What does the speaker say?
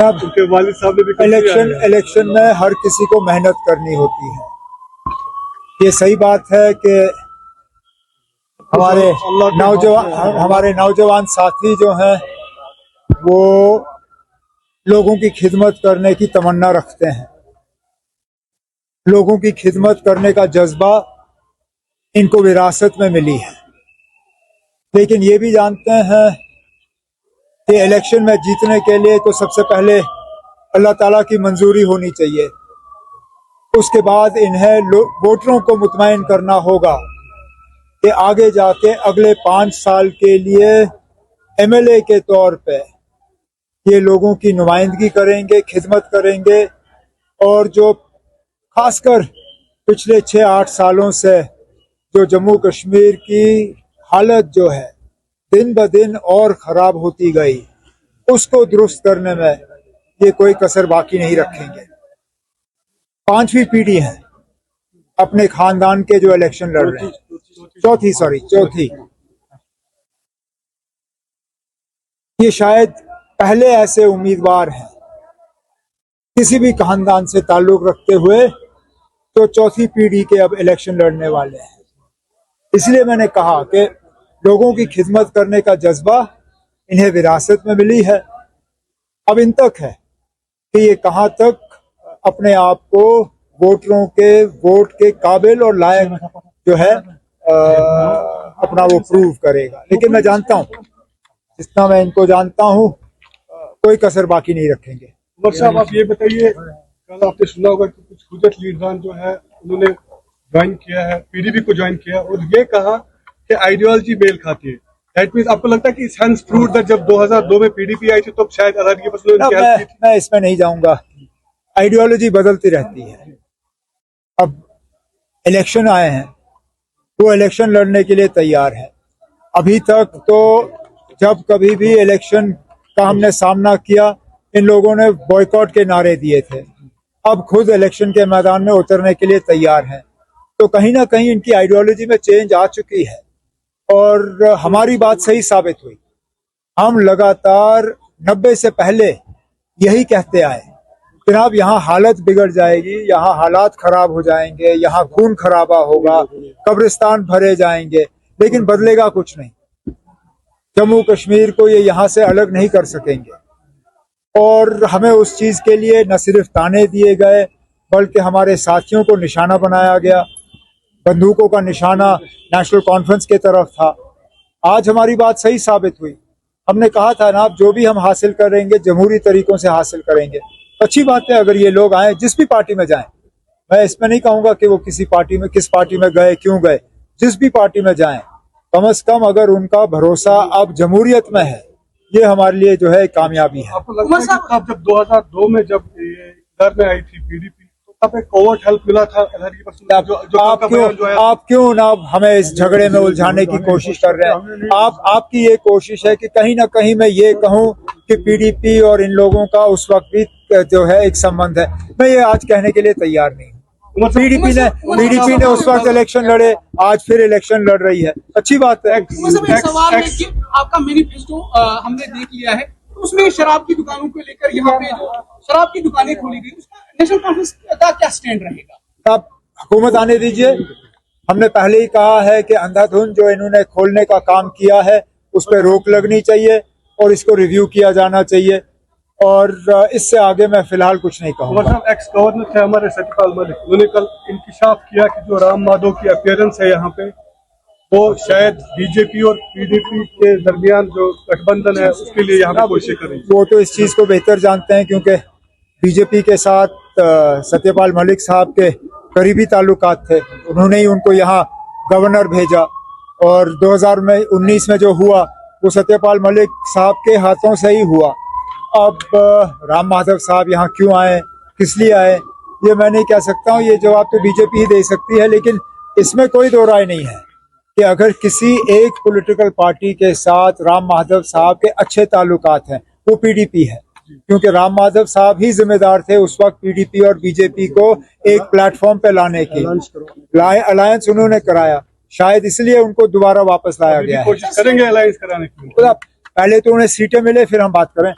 अब उनके वालिद साहब ने भी इलेक्शन में हर किसी को मेहनत करनी होती है। ये सही बात है कि हमारे नौजवान साथी जो हैं वो लोगों की खिदमत करने की तमन्ना रखते हैं। लोगों की खिदमत करने का जज्बा इनको विरासत में मिली है, लेकिन ये भी जानते हैं कि इलेक्शन में जीतने के लिए तो सबसे पहले अल्लाह ताला की मंजूरी होनी चाहिए। उसके बाद इन्हें वोटरों को मुतमईन करना होगा कि आगे जाके अगले 5 साल के लिए एमएलए के तौर पे ये लोगों की नुमाइंदगी करेंगे, खिदमत करेंगे। और जो खासकर पिछले 6-8 सालों से जो जम्मू कश्मीर की हालत जो है दिन ब दिन और ख़राब होती गई, उसको दुरुस्त करने में ये कोई कसर बाकी नहीं रखेंगे। 5वीं पीढ़ी है अपने खानदान के जो इलेक्शन लड़ रहे हैं, चौथी। ये शायद पहले ऐसे उम्मीदवार हैं किसी भी खानदान से ताल्लुक रखते हुए तो चौथी पीढ़ी के अब इलेक्शन लड़ने वाले हैं। इसलिए मैंने कहा कि लोगों की खिदमत करने का जज्बा इन्हें विरासत में मिली है। अब इन तक है कि ये कहाँ तक अपने आप को वोटरों के वोट के काबिल और लायक जो है अपना वो प्रूव करेगा। लेकिन मैं जानता हूँ, जितना मैं इनको जानता हूँ, कोई कसर बाकी नहीं रखेंगे। उमर साहब, आप ये बताइए, कल आपने सुना होगा कि कुछ हुज्जत लीडरान जो है उन्होंने ज्वाइन किया है, पीडीपी को ज्वाइन किया और ये कहा कि आइडियोलॉजी मेल खाती है। दैट मींस आपको लगता है कि सेंस प्रूव दैट जब 2002 में पीडीपी आई थी तो शायद आजादी के पसंद मैं इसमें नहीं जाऊंगा। आइडियोलॉजी बदलती रहती है। अब इलेक्शन आए हैं, वो इलेक्शन लड़ने के लिए तैयार है। अभी तक तो जब कभी भी इलेक्शन का हमने सामना किया, इन लोगों ने बॉयकॉट के नारे दिए थे। अब खुद इलेक्शन के मैदान में उतरने के लिए तैयार हैं। तो कहीं ना कहीं इनकी आइडियोलॉजी में चेंज आ चुकी है और हमारी बात सही साबित हुई। हम लगातार 90 से पहले यही कहते आए, जनाब यहाँ हालत बिगड़ जाएगी, यहाँ हालात खराब हो जाएंगे, यहाँ खून खराबा होगा, कब्रिस्तान भरे जाएंगे, लेकिन बदलेगा कुछ नहीं। जम्मू कश्मीर को ये यहाँ से अलग नहीं कर सकेंगे। और हमें उस चीज के लिए न सिर्फ ताने दिए गए बल्कि हमारे साथियों को निशाना बनाया गया। बंदूकों का निशाना नेशनल कॉन्फ्रेंस की तरफ था। आज हमारी बात सही साबित हुई। हमने कहा था ना, आप जो भी हम हासिल करेंगे जमहूरी तरीकों से हासिल करेंगे। अच्छी बात है अगर ये लोग आए, जिस भी पार्टी में जाएं। मैं इसमें नहीं कहूंगा कि वो किस पार्टी में गए, क्यों गए। जिस भी पार्टी में जाएं, कम से कम अगर उनका भरोसा अब जमहूरियत में है, ये हमारे लिए जो है कामयाबी है। आपको लगता है कि तब जब 2002 में जब इधर में आई थी पीडीपी, तो तब एक कोवर्ट हेल्प मिला था आप क्यों ना हमें इस झगड़े में उलझाने की कोशिश कर रहे हैं। आपकी ये कोशिश है कि कहीं ना कहीं मैं ये कहूं कि पीडीपी और इन लोगों का उस वक्त भी जो है एक संबंध है। मैं ये आज कहने के लिए तैयार नहीं। पीडीपी ने उस वक्त इलेक्शन लड़े, आज फिर इलेक्शन लड़ रही है, अच्छी बात है। सवाल है कि आपका मैनिफेस्टो हमने देख लिया है, तो उसमें शराब की दुकानों को लेकर यहाँ पे जो शराब की दुकानें खोली गई, उसका नेशनल कॉन्फ्रेंस का क्या स्टैंड रहेगा? आप हुकूमत आने दीजिए। हमने पहले ही कहा है कि अंधाधुंध जो इन्होंने खोलने का काम किया है उस पर रोक लगनी चाहिए और इसको रिव्यू किया जाना चाहिए। और इससे आगे मैं फिलहाल कुछ नहीं कहूँगा। एक्स गवर्नर थे हमारे सत्यपाल मलिक, उन्होंने कल इंकिशाफ किया कि जो राम माधव की अपीयरेंस है यहाँ पे, वो शायद बीजेपी और पीडीपी के दरमियान जो गठबंधन है उसके लिए यहाँ पे कोशिश करेंगे। वो तो इस चीज को बेहतर जानते हैं क्योंकि बीजेपी के साथ सत्यपाल मलिक साहब के करीबी ताल्लुकात थे। उन्होंने ही उनको यहाँ गवर्नर भेजा और 2019 में जो हुआ वो सत्यपाल मलिक साहब के हाथों से ही हुआ। अब राम माधव साहब यहाँ क्यों आए, किस लिए आए, ये मैं नहीं कह सकता हूँ। ये जवाब तो बीजेपी ही दे सकती है। लेकिन इसमें कोई दो राय नहीं है कि अगर किसी एक पॉलिटिकल पार्टी के साथ राम माधव साहब के अच्छे ताल्लुकात हैं, वो पीडीपी है। क्योंकि राम माधव साहब ही जिम्मेदार थे उस वक्त पीडीपी और बीजेपी को एक प्लेटफॉर्म पे लाने की। अलायंस उन्होंने कराया, शायद इसलिए उनको दोबारा वापस लाया गया है। कोशिश करेंगे अलायंस कराने की। पहले तो उन्हें सीटें मिले, फिर हम बात करें।